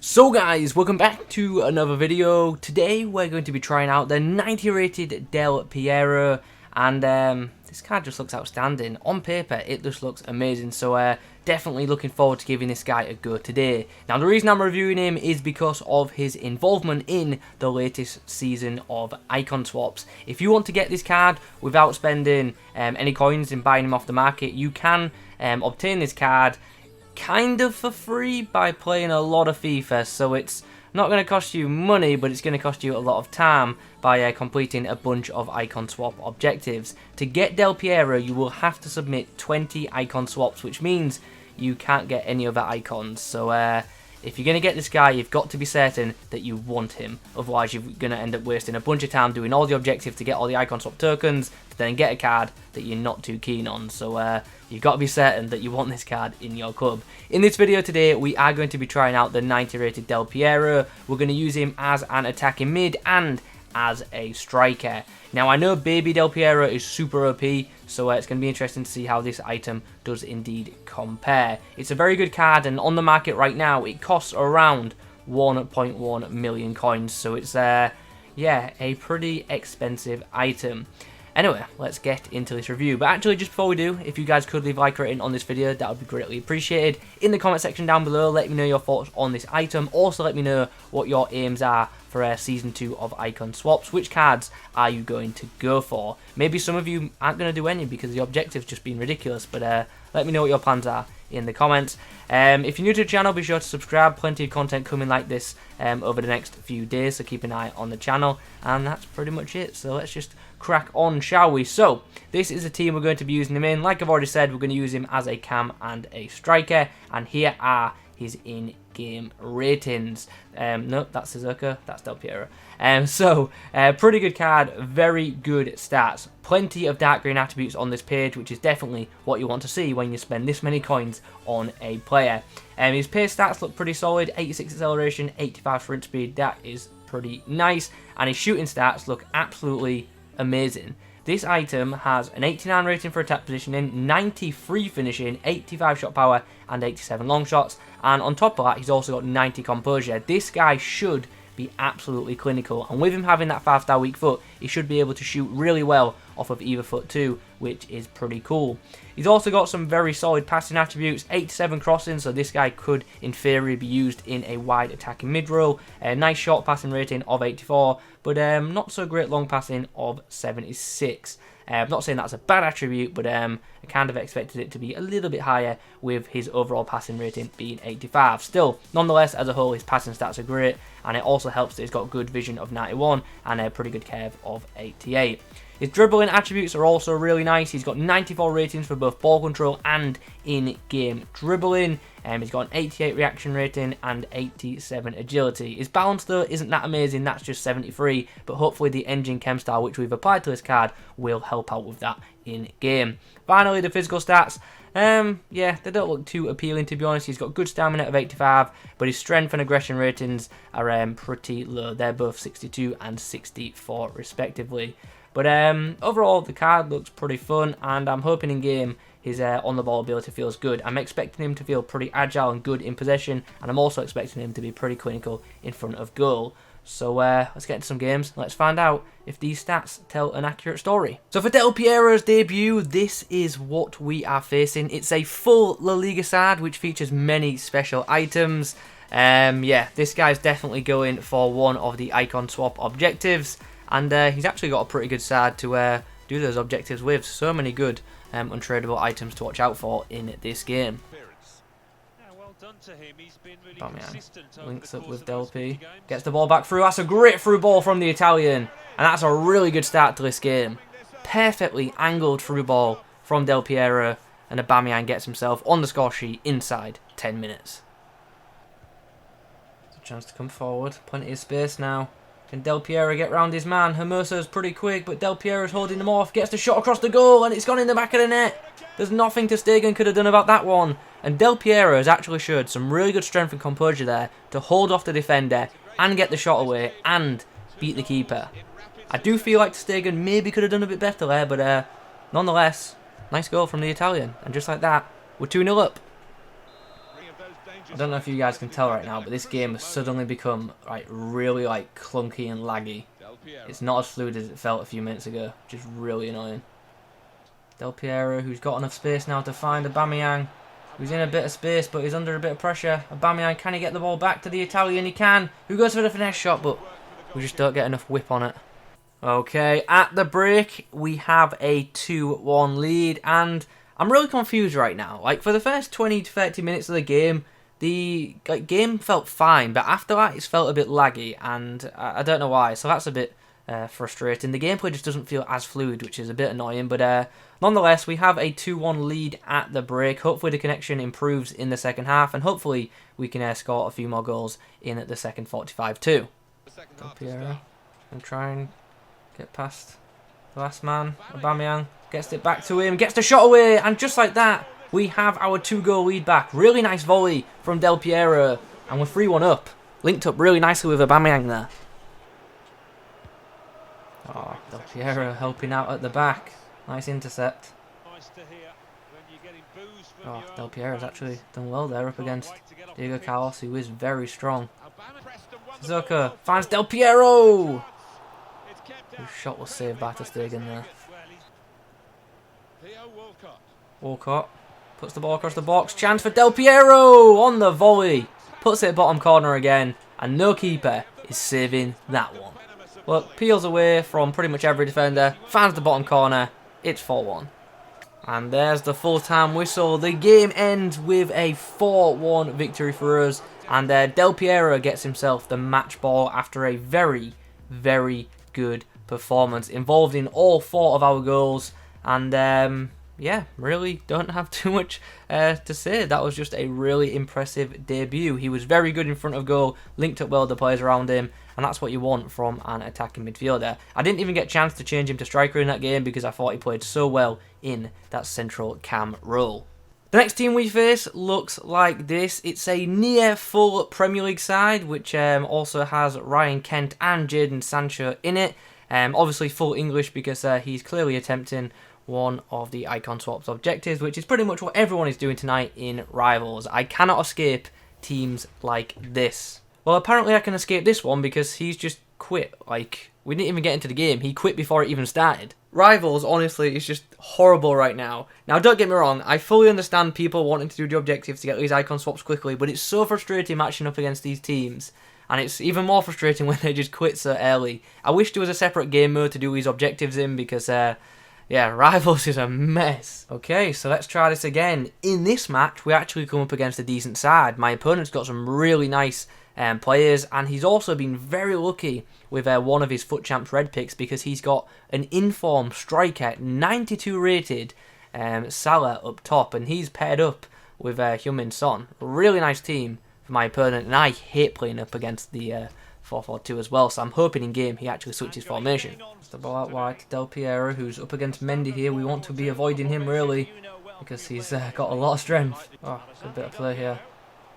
So guys, welcome back to another video. Today we're going to be trying out the 90 rated Del Piero, and this card just looks outstanding. On paper it just looks amazing, so definitely looking forward to giving this guy a go today. Now the reason I'm reviewing him is because of his involvement in the latest season of icon swaps. If you want to get this card without spending any coins and buying him off the market, you can obtain this card kind of for free by playing a lot of FIFA, so it's not going to cost you money, but it's going to cost you a lot of time by completing a bunch of icon swap objectives. To get Del Piero, you will have to submit 20 icon swaps, which means you can't get any other icons. So if you're going to get this guy, you've got to be certain that you want him. Otherwise, you're going to end up wasting a bunch of time doing all the objectives to get all the icon swap tokens, to then get a card that you're not too keen on. So you've got to be certain that you want this card in your club. In this video today, we are going to be trying out the 90 rated Del Piero. We're going to use him as an attacking mid and as a striker. Now I know baby Del Piero is super OP, so it's going to be interesting to see how this item does indeed compare. It's a very good card, and on the market right now it costs around 1.1 million coins, so it's yeah, a pretty expensive item. Anyway, let's get into this review. But actually, just before we do, if you guys could leave a like rating on this video, that would be greatly appreciated. In the comment section down below, let me know your thoughts on this item. Also, let me know what your aims are for Season 2 of Icon Swaps. Which cards are you going to go for? Maybe some of you aren't going to do any because the objective's just been ridiculous, but let me know what your plans are in the comments. If you're new to the channel, be sure to subscribe. Plenty of content coming like this over the next few days, so keep an eye on the channel. And that's pretty much it, so let's just crack on, shall we? So this is the team we're going to be using him in. Like I've already said, we're going to use him as a cam and a striker, and here are his in-game ratings. No, that's Suzuka, that's Del Piero. Pretty good card, very good stats. Plenty of dark green attributes on this page, which is definitely what you want to see when you spend this many coins on a player. His pace stats look pretty solid, 86 acceleration, 85 sprint speed, that is pretty nice. And his shooting stats look absolutely amazing. This item has an 89 rating for attack positioning, 93 finishing, 85 shot power, and 87 long shots. And on top of that, he's also got 90 composure. This guy should be absolutely clinical, and with him having that 5-star weak foot, he should be able to shoot really well off of either foot too, which is pretty cool. He's also got some very solid passing attributes, 87 crossing, so this guy could in theory be used in a wide attacking mid role. A nice short passing rating of 84, but not so great long passing of 76. I'm not saying that's a bad attribute, but I kind of expected it to be a little bit higher with his overall passing rating being 85. Still, nonetheless, as a whole, his passing stats are great, and it also helps that he's got good vision of 91 and a pretty good curve of 88. His dribbling attributes are also really nice. He's got 94 ratings for both ball control and in-game dribbling. He's got an 88 reaction rating and 87 agility. His balance though isn't that amazing, that's just 73, but hopefully the engine chem style which we've applied to this card will help out with that in-game. Finally, the physical stats. Yeah, they don't look too appealing, to be honest. He's got good stamina of 85, but his strength and aggression ratings are pretty low. They're both 62 and 64 respectively. But overall, the card looks pretty fun, and I'm hoping in game his on-the-ball ability feels good. I'm expecting him to feel pretty agile and good in possession, and I'm also expecting him to be pretty clinical in front of goal. So let's get into some games. Let's find out if these stats tell an accurate story. So for Del Piero's debut, this is what we are facing. It's a full La Liga side, which features many special items. Yeah, this guy's definitely going for one of the icon swap objectives. And he's actually got a pretty good side to do those objectives with. So many good untradeable items to watch out for in this game. Links up with Del P. Gets the ball back through. That's a great through ball from the Italian. And that's a really good start to this game. Perfectly angled through ball from Del Piero. And Aubameyang gets himself on the score sheet inside 10 minutes. It's a chance to come forward. Plenty of space now. Can Del Piero get round his man? Hermoso's pretty quick, but Del Piero's holding him off. Gets the shot across the goal, and it's gone in the back of the net. There's nothing ter Stegen could have done about that one. And Del Piero has actually showed some really good strength and composure there to hold off the defender and get the shot away and beat the keeper. I do feel like ter Stegen maybe could have done a bit better there, but nonetheless, nice goal from the Italian. And just like that, we're 2-0 up. I don't know if you guys can tell right now, but this game has suddenly become like really like clunky and laggy. It's not as fluid as it felt a few minutes ago, which is really annoying. Del Piero, who's got enough space now to find Aubameyang, who's in a bit of space but he's under a bit of pressure. Aubameyang, can he get the ball back to the Italian? He can. Who goes for the finesse shot, but we just don't get enough whip on it. Okay, at the break, we have a 2-1 lead, and I'm really confused right now. Like, for the first 20 to 30 minutes of the game game felt fine, but after that, it's felt a bit laggy, and I don't know why, so that's a bit frustrating. The gameplay just doesn't feel as fluid, which is a bit annoying, but nonetheless, we have a 2-1 lead at the break. Hopefully the connection improves in the second half, and hopefully we can score a few more goals in the second 45 too. Piero, and try and get past the last man. Aubameyang gets it back to him, gets the shot away, and just like that, we have our 2-goal lead back. Really nice volley from Del Piero, and we're 3-1 up. Linked up really nicely with Aubameyang there. Oh, Del Piero helping out at the back. Nice intercept. Oh, Del Piero's actually done well there up against Diego Carlos, who is very strong. Zucker finds Del Piero! His shot was saved by Ter Stegen there. Walcott puts the ball across the box. Chance for Del Piero on the volley. Puts it bottom corner again. And no keeper is saving that one. Look, peels away from pretty much every defender. Finds the bottom corner. It's 4-1. And there's the full-time whistle. The game ends with a 4-1 victory for us. And Del Piero gets himself the match ball after a very, very good performance. Involved in all 4 of our goals. And yeah, really don't have too much to say. That was just a really impressive debut. He was very good in front of goal. Linked up well with the players around him. And that's what you want from an attacking midfielder. I didn't even get a chance to change him to striker in that game because I thought he played so well in that central cam role. The next team we face looks like this. It's a near full Premier League side, which also has Ryan Kent and Jadon Sancho in it. Obviously full English because he's clearly attempting one of the Icon Swap's objectives, which is pretty much what everyone is doing tonight in Rivals. I cannot escape teams like this. Well, apparently I can escape this one because he's just quit. Like, we didn't even get into the game. He quit before it even started. Rivals, honestly, is just horrible right now. Now, don't get me wrong. I fully understand people wanting to do the objectives to get these icon swaps quickly, but it's so frustrating matching up against these teams. And it's even more frustrating when they just quit so early. I wish there was a separate game mode to do these objectives in because, yeah, Rivals is a mess. Okay, so let's try this again. In this match, we actually come up against a decent side. My opponent's got some really nice players, and he's also been very lucky with one of his FUT Champs red picks because he's got an informed striker, 92 rated Salah up top, and he's paired up with Heung-min Son. Really nice team for my opponent, and I hate playing up against the 4-4-2 as well, so I'm hoping in game he actually switches formation. It's the ball out wide to Del Piero, who's up against Mendy here. We want to be avoiding him really because he's got a lot of strength. Oh, it's a bit of play here.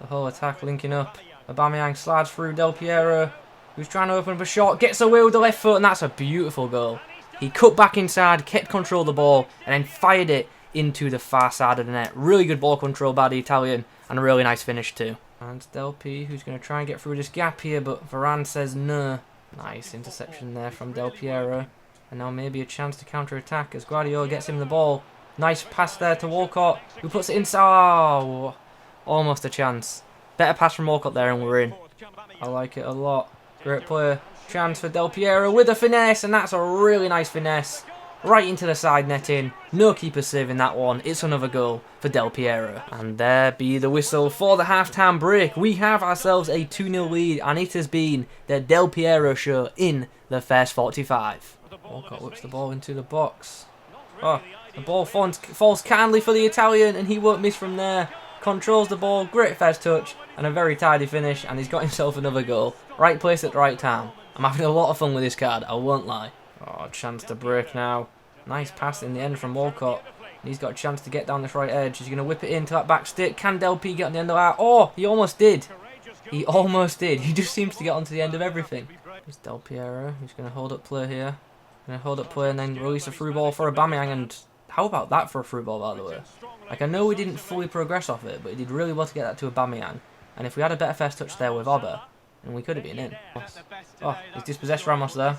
The whole attack linking up. Aubameyang slides through Del Piero, who's trying to open up a shot, gets away with the left foot, and that's a beautiful goal. He cut back inside, kept control of the ball, and then fired it into the far side of the net. Really good ball control by the Italian, and a really nice finish too. And Del P, who's going to try and get through this gap here, but Varane says no. Nice interception there from Del Piero. And now maybe a chance to counter-attack as Guardiola gets him the ball. Nice pass there to Walcott, who puts it inside. Oh, almost a chance. Better pass from Walcott there and we're in. I like it a lot. Great play. Chance for Del Piero with a finesse, and that's a really nice finesse. Right into the side netting. No keeper saving that one. It's another goal for Del Piero. And there be the whistle for the half-time break. We have ourselves a 2-0 lead, and it has been the Del Piero show in the first 45. Walcott whips the ball into the box. Oh, the ball falls kindly for the Italian, and he won't miss from there. Controls the ball, great first touch, and a very tidy finish, and he's got himself another goal. Right place at the right time. I'm having a lot of fun with this card, I won't lie. Oh, chance to break now. Nice pass in the end from Walcott. And he's got a chance to get down this right edge. He's going to whip it into that back stick. Can Del P get on the end of that? Oh, he almost did. He almost did. He just seems to get onto the end of everything. It's Del Piero, who's going to hold up play here. Going to hold up play and then release a through ball for Aubameyang. And how about that for a through ball, by the way? Like, I know we didn't fully progress off it, but he did really well to get that to Aubameyang. And if we had a better first touch there with Oba, then we could have been in. Oh, he's dispossessed Ramos there.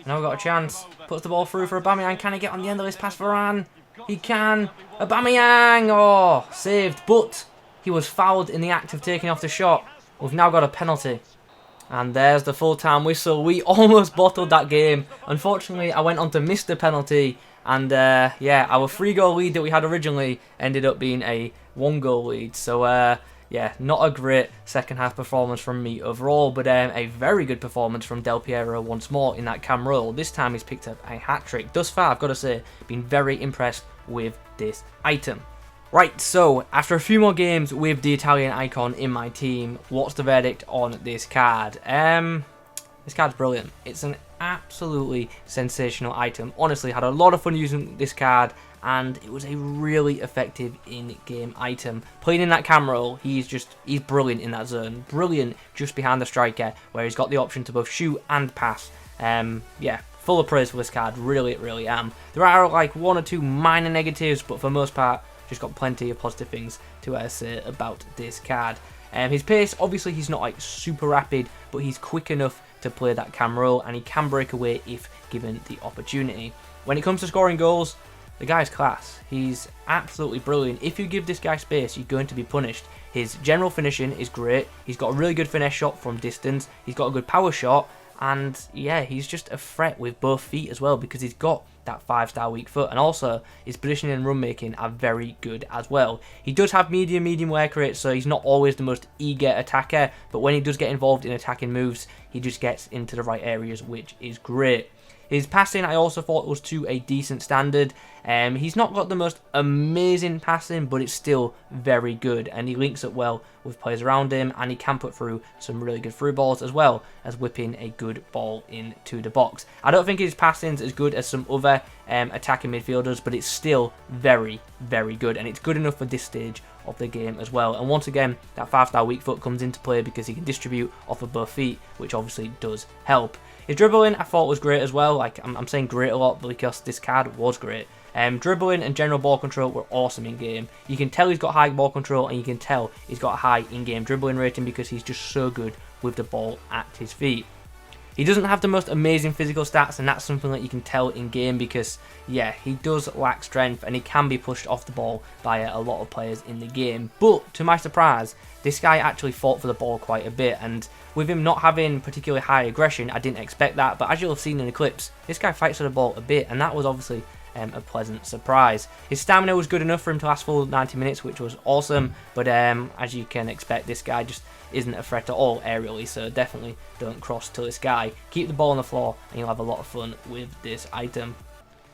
Now we've got a chance. Puts the ball through for Aubameyang. Can he get on the end of this pass for Varane? He can. Aubameyang! Oh, saved. But he was fouled in the act of taking off the shot. We've now got a penalty. And there's the full-time whistle. We almost bottled that game. Unfortunately, I went on to miss the penalty. And, yeah, our 3-goal lead that we had originally ended up being a 1-goal lead. So, yeah, not a great second-half performance from me overall. But a very good performance from Del Piero once more in that cam role. This time he's picked up a hat-trick. Thus far, I've got to say, been very impressed with this item. Right, so after a few more games with the Italian icon in my team, what's the verdict on this card? This card's brilliant. It's an absolutely sensational item. Honestly, had a lot of fun using this card, and it was a really effective in-game item. Playing in that cam role, he's brilliant in that zone. Brilliant just behind the striker, where he's got the option to both shoot and pass. Yeah, full of praise for this card. Really, really am. There are like 1 or 2 minor negatives, but for the most part, just got plenty of positive things to say about this card. His pace, obviously he's not like super rapid, but he's quick enough to play that cam role, and he can break away if given the opportunity. When it comes to scoring goals, the guy's class. He's absolutely brilliant. If you give this guy space, you're going to be punished. His general finishing is great. He's got a really good finesse shot from distance. He's got a good power shot. And yeah, he's just a threat with both feet as well, because he's got that 5-star weak foot, and also his positioning and run making are very good as well. He does have medium work rate, so he's not always the most eager attacker, but when he does get involved in attacking moves, he just gets into the right areas, which is great. His passing, I also thought, was to a decent standard. He's not got the most amazing passing, but it's still very good, and he links up well with players around him, and he can put through some really good through balls, as well as whipping a good ball into the box. I don't think his passing's as good as some other attacking midfielders, but it's still very, very good, and it's good enough for this stage of the game as well. And once again, that 5-star weak foot comes into play because he can distribute off of both feet, which obviously does help. His dribbling, I thought, was great as well. Like, I'm saying great a lot because this card was great. Dribbling and general ball control were awesome in game. You can tell he's got high ball control, and you can tell he's got a high in-game dribbling rating because he's just so good with the ball at his feet. He doesn't have the most amazing physical stats, and that's something that you can tell in game because, yeah, he does lack strength, and he can be pushed off the ball by a lot of players in the game. But to my surprise, this guy actually fought for the ball quite a bit, and with him not having particularly high aggression, I didn't expect that, but as you'll have seen in the clips, this guy fights for the ball a bit, and that was obviously a pleasant surprise. His stamina was good enough for him to last full 90 minutes, which was awesome, but as you can expect, this guy just isn't a threat at all aerially, so definitely don't cross to this guy. Keep the ball on the floor, and you'll have a lot of fun with this item.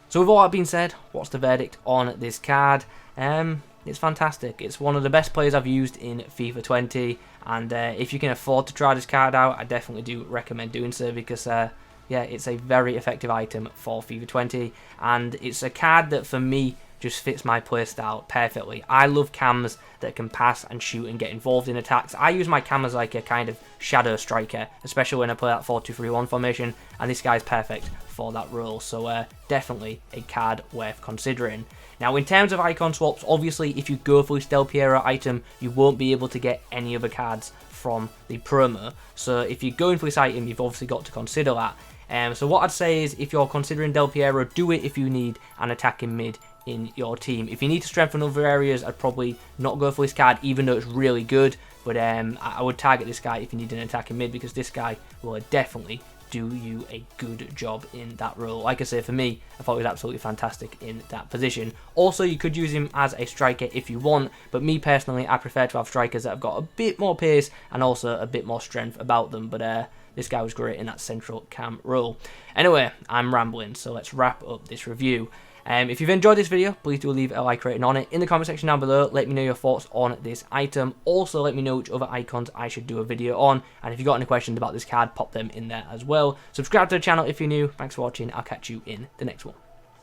So with all that being said, what's the verdict on this card? It's fantastic. It's one of the best players I've used in FIFA 20, and if you can afford to try this card out, I definitely do recommend doing so because yeah, it's a very effective item for FIFA 20, and it's a card that for me just fits my playstyle perfectly. I love cams that can pass and shoot and get involved in attacks. I use my cam as like a kind of shadow striker, especially when I play that 4-2-3-1 formation, and this guy's perfect for that role, so definitely a card worth considering. Now, in terms of icon swaps, obviously if you go for this Del Piero item, you won't be able to get any other cards from the promo, so if you're going for this item, you've obviously got to consider that. So what I'd say is, if you're considering Del Piero, do it if you need an attacking mid in your team. If you need to strengthen other areas, I'd probably not go for this card, even though it's really good, but I would target this guy if you need an attacking mid, because this guy will definitely do you a good job in that role. Like I say, for me, I thought he was absolutely fantastic in that position. Also, you could use him as a striker if you want, but me personally, I prefer to have strikers that have got a bit more pace and also a bit more strength about them, but this guy was great in that central cam role. Anyway, I'm rambling, so let's wrap up this review. If you've enjoyed this video, please do leave a like rating on it. In the comment section down below, let me know your thoughts on this item. Also, let me know which other icons I should do a video on. And if you've got any questions about this card, pop them in there as well. Subscribe to the channel if you're new. Thanks for watching. I'll catch you in the next one.